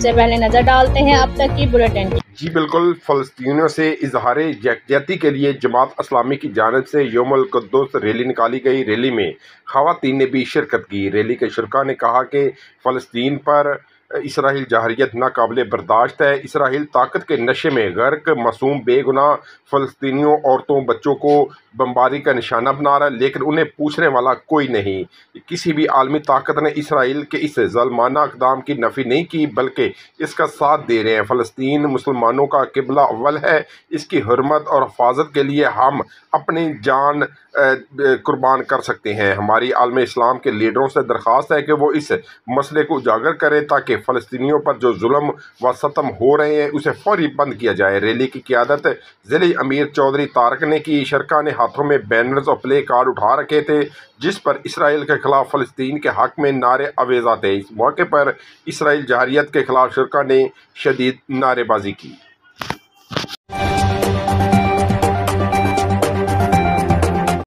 سے پہلے نظر ڈالتے ہیں اب تک کی بلیٹن کی۔ جی بالکل، فلسطینیوں سے اظہار یکجہتی کے لیے جماعت اسلامی کی جانب سے یوم القدس ریلی نکالی گئی۔ ریلی میں خواتین نے بھی شرکت کی۔ ریلی کے شرکاء نے کہا کہ فلسطین پر اسرائیل جارحیت ناقابل برداشت ہے۔ اسرائیل طاقت کے نشے میں غرق معصوم بے گناہ فلسطینیوں، عورتوں، بچوں کو بمباری کا نشانہ بنا رہا ہے، لیکن انہیں پوچھنے والا کوئی نہیں۔ کسی بھی عالمی طاقت نے اسرائیل کے اس ظالمانہ اقدام کی نفی نہیں کی بلکہ اس کا ساتھ دے رہے ہیں۔ فلسطین مسلمانوں کا قبلہ اول ہے، اس کی حرمت اور حفاظت کے لیے ہم اپنی جان قربان کر سکتے ہیں۔ ہماری عالم اسلام کے لیڈروں سے درخواست ہے کہ وہ اس مسئلے کو اجاگر کریں تاکہ فلسطینیوں پر جو ظلم و ستم ہو رہے ہیں اسے فوری بند کیا جائے۔ ریلی کی قیادت ضلعی امیر چودھری طارق نے کی۔ شرکاء نے ہاتھوں میں بینرز اور پلے کارڈ اٹھا رکھے تھے جس پر اسرائیل کے خلاف فلسطین کے حق میں نعرے آویزاں تھے۔ اس موقع پر اسرائیل جارحیت کے خلاف شرکاء نے شدید نعرے بازی کی۔